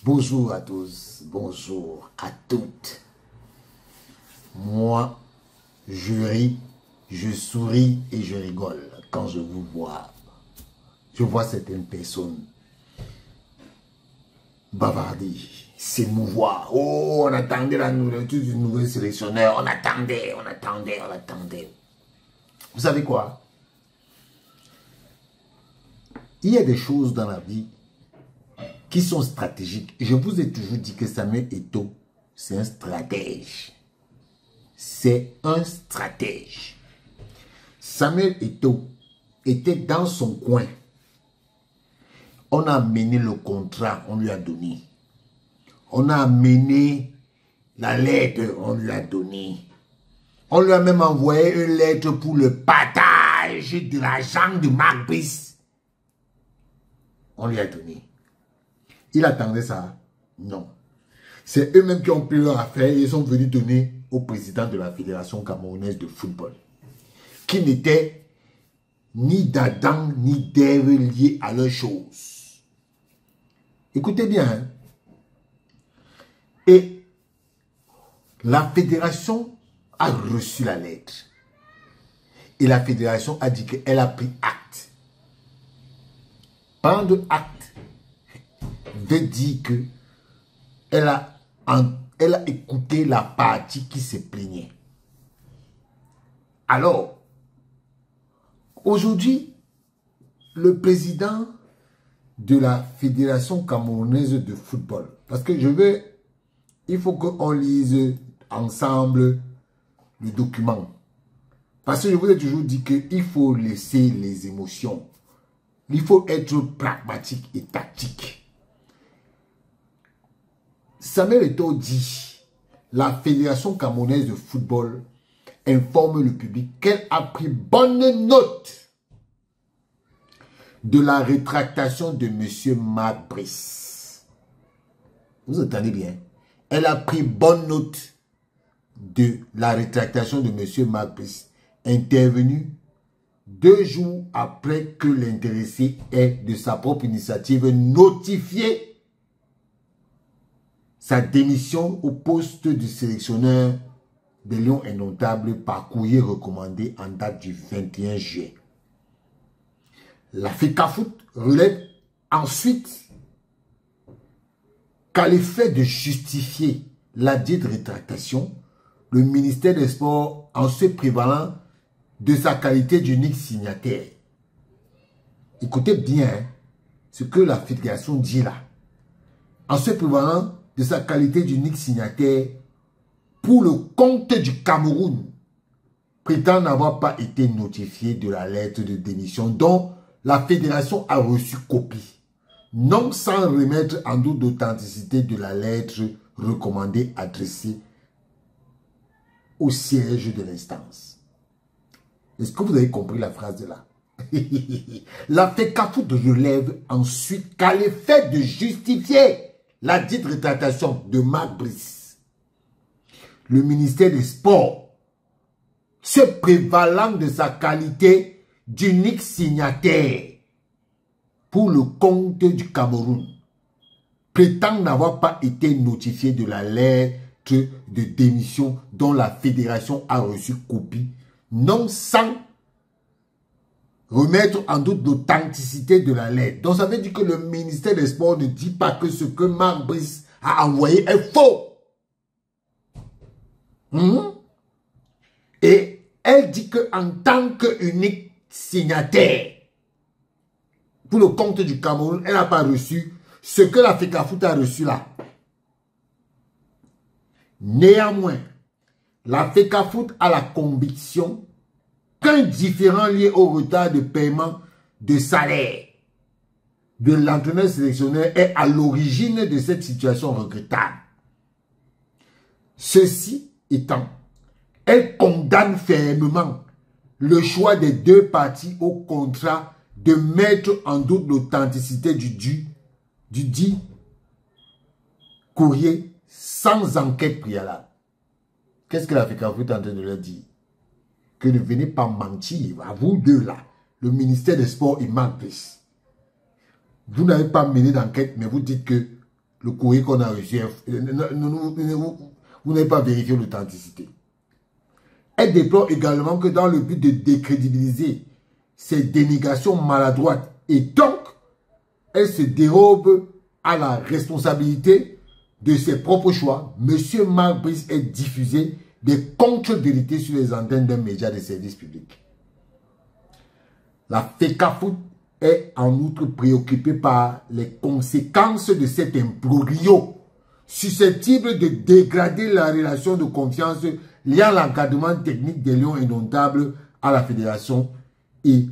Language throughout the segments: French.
Bonjour à tous, bonjour à toutes. Moi, je ris, je souris et je rigole quand je vous vois. Je vois certaines personnes bavarder, s'émouvoir. Oh, on attendait la nouvelle du nouveau sélectionneur. On attendait. Vous savez quoi? Il y a des choses dans la vie qui sont stratégiques. Je vous ai toujours dit que Samuel Eto'o, c'est un stratège. C'est un stratège. Samuel Eto'o était dans son coin. On a amené le contrat, on lui a donné. On a amené la lettre, on lui a donné. On lui a même envoyé une lettre pour le partage de l'argent de Marc Brice. On lui a donné. Il attendait ça? Non. C'est eux-mêmes qui ont pris leur affaire et ils sont venus donner au président de la Fédération camerounaise de football, qui n'était ni d'Adam ni d'Ève liés à leurs choses. Écoutez bien. Hein? Et la fédération a reçu la lettre. Et la fédération a dit qu'elle a pris acte. Prendre acte veut dire que elle a écouté la partie qui se plaignait. Alors, aujourd'hui, le président de la Fédération camerounaise de football, parce que il faut qu'on lise ensemble le document. Parce que je vous ai toujours dit qu'il faut laisser les émotions. Il faut être pragmatique et tactique. Samuel Eto'o dit, la Fédération camerounaise de football informe le public qu'elle a pris bonne note de la rétractation de M. Marc Brice. Vous entendez bien? Elle a pris bonne note de la rétractation de M. Marc Brice, intervenu 2 jours après que l'intéressé ait de sa propre initiative notifié sa démission au poste de sélectionneur des Lions Indomptables par courrier recommandé en date du 21 juillet. La FECAFOOT relève ensuite qu'à l'effet de justifier la dite rétractation, le ministère des Sports, en se prévalant de sa qualité d'unique signataire. Écoutez bien ce que la fédération dit là. En se prévalant de sa qualité d'unique signataire pour le compte du Cameroun, prétend n'avoir pas été notifié de la lettre de démission dont la fédération a reçu copie, non sans remettre en doute l'authenticité de la lettre recommandée adressée au siège de l'instance. Est-ce que vous avez compris la phrase de là? La FECAFOOT relève ensuite qu'à l'effet de justifier la dite rétractation de Marc Brice, le ministère des Sports, se prévalant de sa qualité d'unique signataire pour le compte du Cameroun, prétend n'avoir pas été notifié de la lettre de démission dont la fédération a reçu copie, non sans remettre en doute l'authenticité de la lettre. Donc ça veut dire que le ministère des Sports ne dit pas que ce que Marc Brice a envoyé est faux. Et elle dit qu'en tant qu'unique signataire pour le compte du Cameroun, elle n'a pas reçu ce que la FECAFOOT a reçu là. Néanmoins, la FECAFOOT a la conviction qu'un différend lié au retard de paiement de salaire de l'entraîneur sélectionneur est à l'origine de cette situation regrettable. Ceci étant, elle condamne fermement le choix des 2 parties au contrat de mettre en doute l'authenticité du dit courrier sans enquête préalable. Qu'est-ce que la FECAFOOT est en train de leur dire? Que ne venez pas mentir à vous deux là, le ministère des Sports et Marc Brice. Vous n'avez pas mené d'enquête, mais vous dites que le courrier qu'on a reçu, vous n'avez pas vérifié l'authenticité. Elle déplore également que dans le but de décrédibiliser ces dénégations maladroites et donc, elle se dérobe à la responsabilité de ses propres choix. M. Marc Brice est diffusé des contre-vérités sur les antennes d'un média de service public. La FECAFOOT est en outre préoccupée par les conséquences de cet imbroglio susceptible de dégrader la relation de confiance liant l'encadrement technique des lions indomptables à la fédération et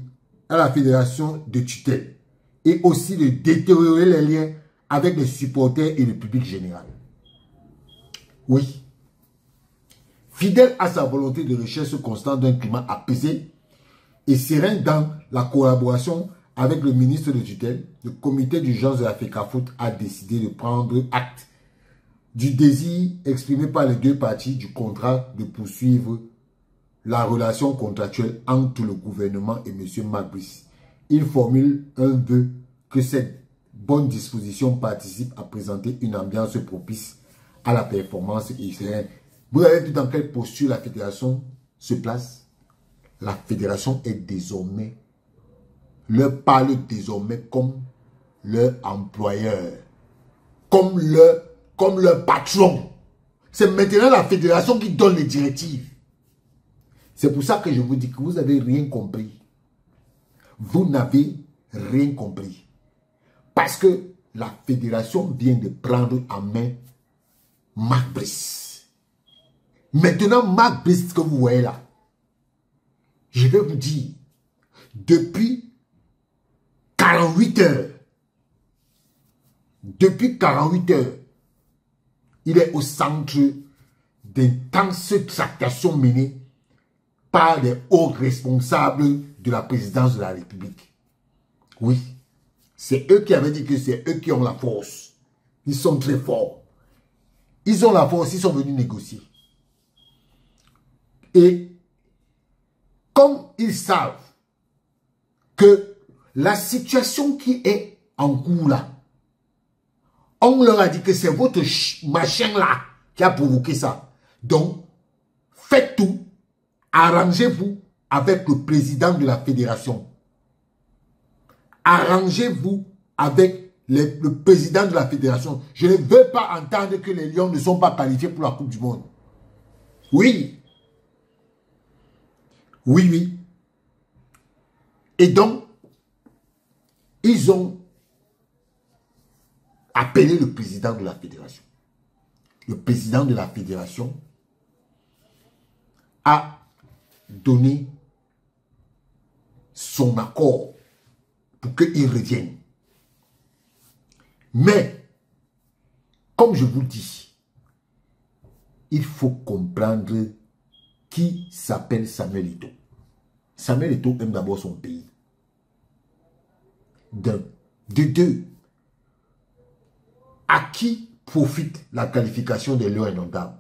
à la fédération de tutelle et aussi de détériorer les liens avec les supporters et le public général. Oui. Fidèle à sa volonté de recherche constante d'un climat apaisé et serein dans la collaboration avec le ministre de tutelle, le comité d'urgence de la FECAFOOT a décidé de prendre acte du désir exprimé par les deux parties du contrat de poursuivre la relation contractuelle entre le gouvernement et M. Marc Brice. Il formule un vœu que cette bonne disposition participe à présenter une ambiance propice à la performance et sereine. Vous avez vu dans quelle posture la fédération se place? La fédération est désormais, leur parle désormais comme leur employeur, comme leur patron. C'est maintenant la fédération qui donne les directives. C'est pour ça que je vous dis que vous n'avez rien compris. Vous n'avez rien compris. Parce que la fédération vient de prendre en main Marc Brice. Maintenant, Marc Brice que vous voyez là, je vais vous dire, depuis 48 heures, il est au centre d'intenses tractations menées par les hauts responsables de la présidence de la République. Oui, c'est eux qui avaient dit que c'est eux qui ont la force. Ils sont très forts. Ils ont la force, ils sont venus négocier. Et comme ils savent que la situation qui est en cours là, on leur a dit que c'est votre machin là qui a provoqué ça. Donc, faites tout, arrangez-vous avec le président de la fédération. Arrangez-vous avec le président de la fédération. Je ne veux pas entendre que les Lions ne sont pas qualifiés pour la Coupe du Monde. Oui. Oui, oui. Et donc, ils ont appelé le président de la fédération. Le président de la fédération a donné son accord pour qu'il revienne. Mais, comme je vous dis, il faut comprendre qui s'appelle Samuel Eto'o. Samuel Eto'o aime d'abord son pays. D'un. De deux, à qui profite la qualification des Lions indomptables?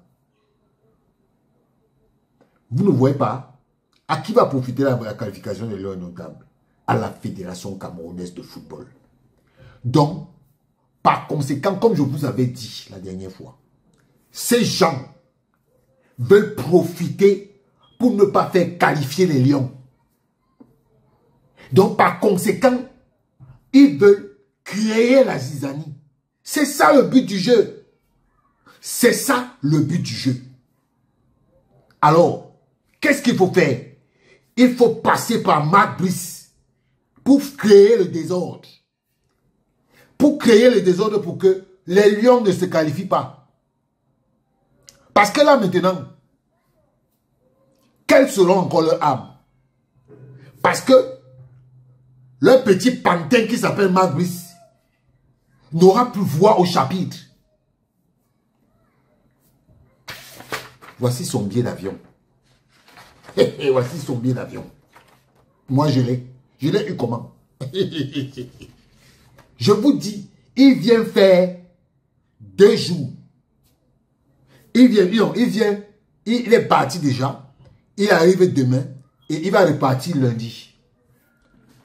Vous ne voyez pas? À qui va profiter la qualification des Lions indomptables? À la Fédération camerounaise de football. Donc, par conséquent, comme je vous avais dit la dernière fois, ces gens veulent profiter pour ne pas faire qualifier les Lions. Donc, par conséquent, ils veulent créer la zizanie. C'est ça le but du jeu. C'est ça le but du jeu. Alors, qu'est-ce qu'il faut faire? Il faut passer par Marc Brice pour créer le désordre. Pour créer le désordre pour que les Lions ne se qualifient pas. Parce que là maintenant, quelles seront encore leurs âmes? Parce que le petit pantin qui s'appelle Marc Brice n'aura plus voix au chapitre. Voici son billet d'avion. Voici son billet d'avion. Moi, je l'ai. Je l'ai eu comment? Je vous dis, il vient faire 2 jours. Il est parti déjà. Il arrive demain et il va repartir lundi.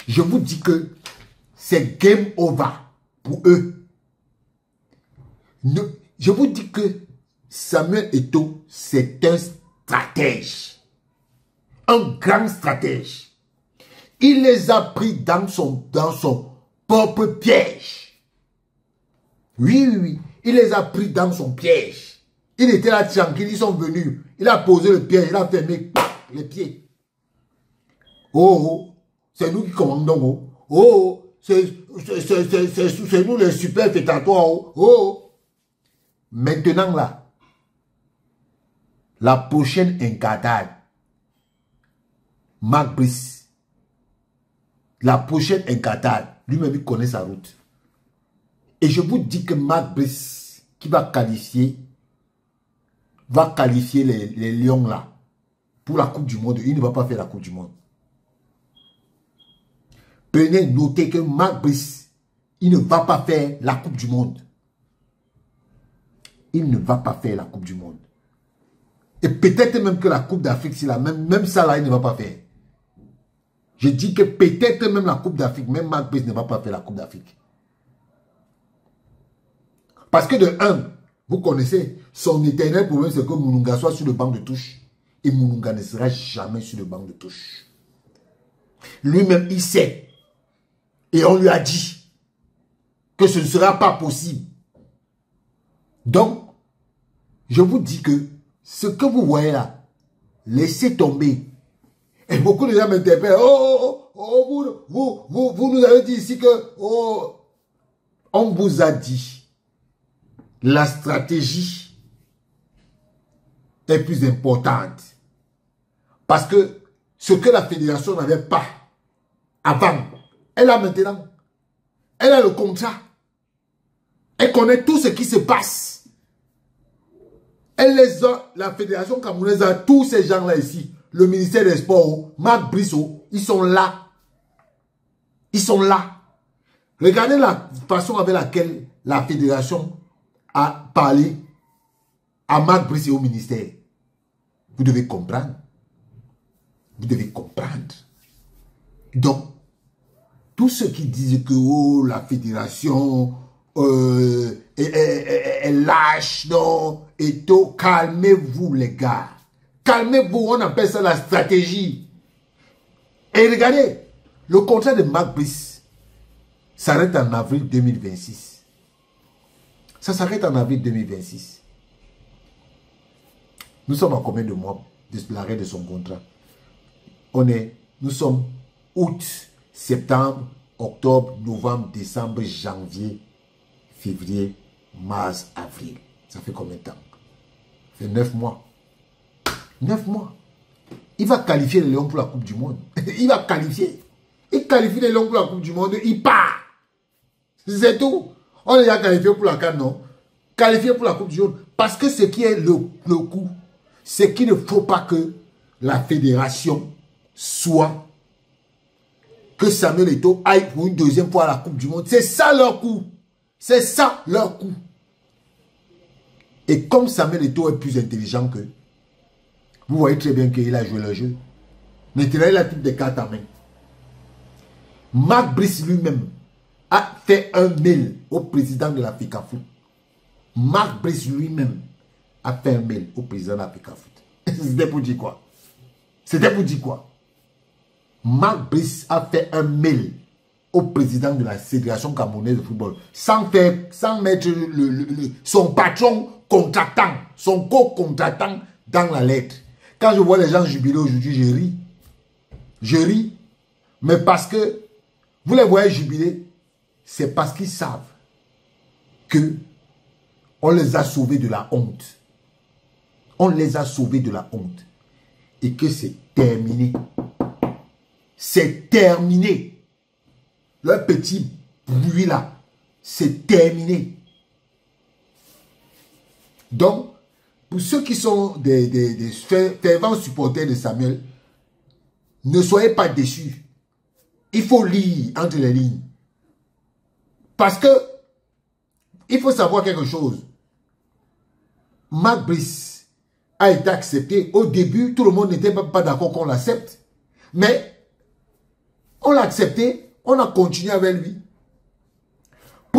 Je vous dis que c'est game over pour eux. Je vous dis que Samuel Eto'o, c'est un stratège. Un grand stratège. Il les a pris dans son propre piège. Oui. Il les a pris dans son piège. Il était là tranquille, ils sont venus. Il a posé le piège, il a fermé les pieds. Oh, c'est nous qui commandons. Oh, c'est nous les super fétatoires. Oh. Maintenant là, la prochaine incartade, Mark Brice, la prochaine incartade, lui-même il connaît sa route. Et je vous dis que Mark Brice, qui va qualifier les Lions là, pour la Coupe du Monde, il ne va pas faire la Coupe du Monde. Prenez, notez que Mark Brice, il ne va pas faire la Coupe du Monde. Il ne va pas faire la Coupe du Monde. Et peut-être même que la Coupe d'Afrique, c'est la même ça là, il ne va pas faire. Je dis que peut-être même la Coupe d'Afrique, même Mark Brice ne va pas faire la Coupe d'Afrique. Parce que de un, vous connaissez, son éternel problème, c'est que Mounouga soit sur le banc de touche. Et Mounouga ne sera jamais sur le banc de touche. Lui-même, il sait. Et on lui a dit que ce ne sera pas possible. Donc, je vous dis que ce que vous voyez là, laissez tomber. Et beaucoup de gens m'interpellent. Vous nous avez dit ici que on vous a dit la stratégie est plus importante. Parce que ce que la fédération n'avait pas avant, elle a maintenant. Elle a le contrat. Elle connaît tout ce qui se passe. Elle les a, la fédération camerounaise a tous ces gens-là ici. Le ministère des Sports, Mark Brice, ils sont là. Ils sont là. Regardez la façon avec laquelle la fédération a parlé à Mark Brice et au ministère. Vous devez comprendre. Vous devez comprendre. Donc, tous ceux qui disent que la fédération est lâche, non, et tout, calmez-vous les gars. Calmez-vous, on appelle ça la stratégie. Et regardez, le contrat de Mark Brice s'arrête en avril 2026. Ça s'arrête en avril 2026. Nous sommes à combien de mois de l'arrêt de son contrat? Nous sommes août, septembre, octobre, novembre, décembre, janvier, février, mars, avril. Ça fait combien de temps? Ça fait 9 mois. 9 mois. Il va qualifier les Lions pour la Coupe du Monde. Il va qualifier. Il qualifie les Lions pour la Coupe du Monde. Il part. C'est tout. On est déjà qualifié pour la CAN, non? Qualifié pour la Coupe du Monde. Parce que ce qui est le coup, c'est qu'il ne faut pas que la fédération soit que Samuel Eto'o aille pour une deuxième fois à la Coupe du Monde. C'est ça leur coup. C'est ça leur coup. Et comme Samuel Eto'o est plus intelligent qu'eux, vous voyez très bien qu'il a joué le jeu. Maintenant, il a toutes des cartes en main. Mark Brice lui-même a fait un mail au président de la FECAFOOT. Mark Brice lui-même a fait un mail au président de la FECAFOOT. C'était pour dire quoi? C'était pour dire quoi? Mark Brice a fait un mail au président de la Fédération camerounaise de football sans mettre son patron contractant, son co-contractant dans la lettre. Quand je vois les gens jubiler aujourd'hui, je ris. Je ris. Mais parce que vous les voyez jubiler, c'est parce qu'ils savent que on les a sauvés de la honte. On les a sauvés de la honte. Et que c'est terminé. C'est terminé. Le petit bruit là, c'est terminé. Donc, pour ceux qui sont des fervents supporters de Samuel, ne soyez pas déçus. Il faut lire entre les lignes. Parce que, il faut savoir quelque chose. Mark Brice a été accepté. Au début, tout le monde n'était pas d'accord qu'on l'accepte. Mais, on l'a accepté, on a continué avec lui.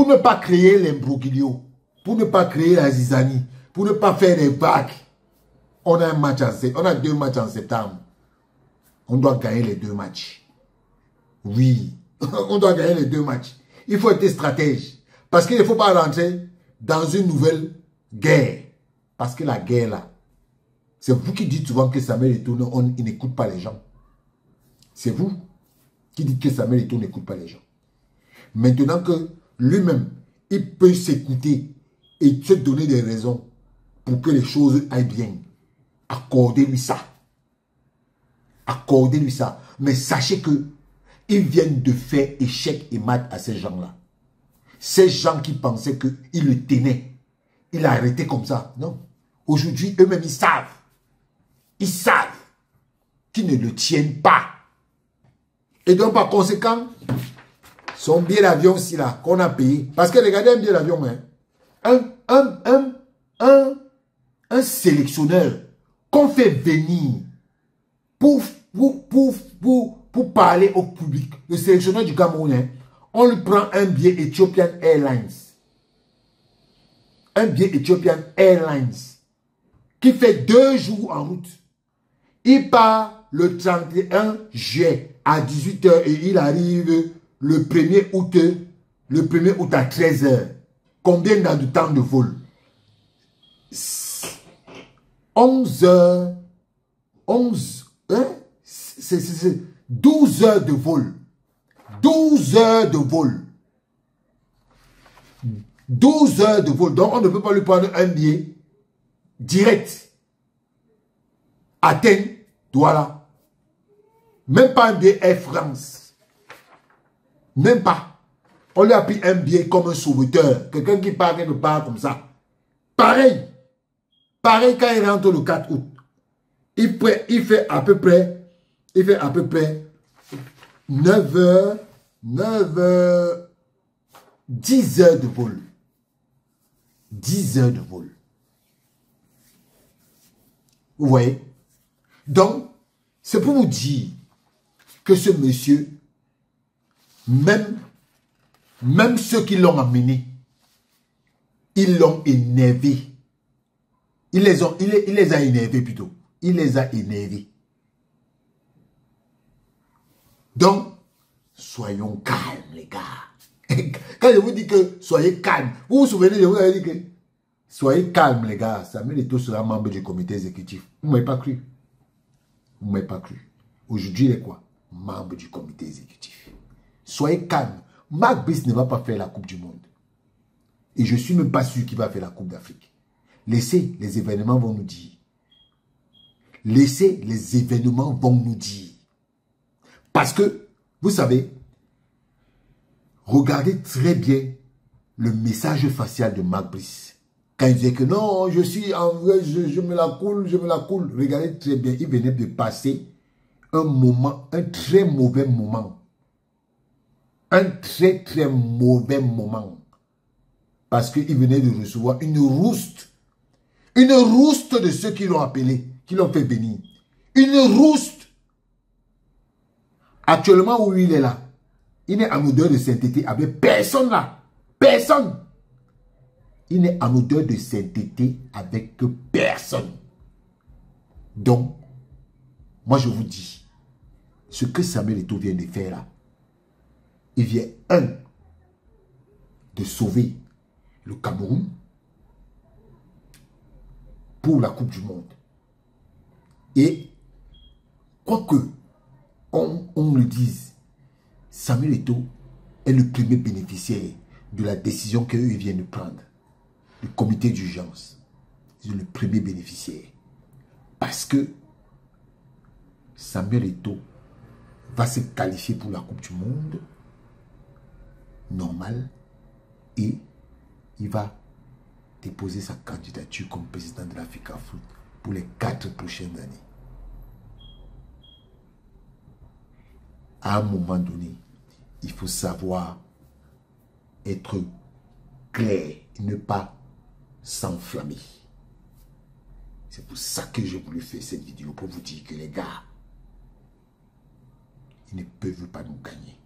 pour ne pas créer l'imbroglio, pour ne pas créer la zizanie, pour ne pas faire des vagues, on a 2 matchs en septembre. On doit gagner les 2 matchs. Oui, on doit gagner les 2 matchs. Il faut être stratège. Parce qu'il ne faut pas rentrer dans une nouvelle guerre. Parce que la guerre là, c'est vous qui dites souvent que Samuel Eto'o il n'écoute pas les gens. C'est vous qui dites que Samuel Eto'o n'écoute pas les gens. Maintenant que lui-même, il peut s'écouter et se donner des raisons pour que les choses aillent bien, accordez-lui ça. Accordez-lui ça. Mais sachez que ils viennent de faire échec et mat à ces gens-là. Ces gens qui pensaient qu'il le tenait. Il a arrêté comme ça. Non. Aujourd'hui, eux-mêmes, ils savent. Ils savent qu'ils ne le tiennent pas. Et donc, par conséquent, son billet d'avion aussi là, qu'on a payé. Parce que regardez un billet d'avion, hein. Un sélectionneur qu'on fait venir pour parler au public, le sélectionneur du Cameroun, hein, on lui prend un billet Ethiopian Airlines. Un billet Ethiopian Airlines qui fait 2 jours en route. Il part le 31 juillet à 18 h et il arrive le 1er août à 13 h. Combien dans du temps de vol? 11 h. 12 heures de vol. 12 heures de vol. 12 heures de vol. Donc, on ne peut pas lui prendre un billet direct. Athènes, Douala. Même pas un billet Air France. Même pas. On lui a pris un billet comme un sauveteur. Quelqu'un qui part, qui ne part comme ça. Pareil. Pareil quand il rentre le 4 août. Il fait à peu près 9 heures, 10 heures de vol. 10 heures de vol. Vous voyez? Donc, c'est pour vous dire que ce monsieur, même ceux qui l'ont amené, ils l'ont énervé. Il les a énervés plutôt. Il les a énervés. Donc, soyons calmes, les gars. Quand je vous dis que soyez calmes, vous vous souvenez, je vous avais dit que soyez calmes, les gars. Samuel Eto'o sera membre du comité exécutif. Vous ne m'avez pas cru. Vous ne m'avez pas cru. Aujourd'hui, il est quoi? Membre du comité exécutif. Soyez calmes. Marc Brice ne va pas faire la Coupe du Monde. Et je ne suis même pas sûr qu'il va faire la Coupe d'Afrique. Laissez, les événements vont nous dire. Laissez, les événements vont nous dire. Parce que, vous savez, regardez très bien le message facial de Marc Brice. Quand il disait que non, je suis en vrai, je me la coule, je me la coule. Regardez très bien, il venait de passer un moment, un très mauvais moment. Un très très mauvais moment. Parce qu'il venait de recevoir une rouste. Une rouste de ceux qui l'ont appelé, qui l'ont fait venir. Une rouste. Actuellement où il est là, il n'est en odeur de sainteté avec personne là. Personne. Il n'est en odeur de sainteté avec personne. Donc, moi je vous dis, ce que Samuel Eto'o vient de faire là, il vient, de sauver le Cameroun pour la Coupe du Monde. Et, quoi que on le dise, Samuel Eto'o est le premier bénéficiaire de la décision qu'eux viennent de prendre. Le comité d'urgence. C'est le premier bénéficiaire. Parce que Samuel Eto'o va se qualifier pour la Coupe du Monde normal et il va déposer sa candidature comme président de l'Africa Foot pour les 4 prochaines années. À un moment donné, il faut savoir être clair et ne pas s'enflammer. C'est pour ça que je voulais faire cette vidéo, pour vous dire que les gars, ils ne peuvent pas nous gagner.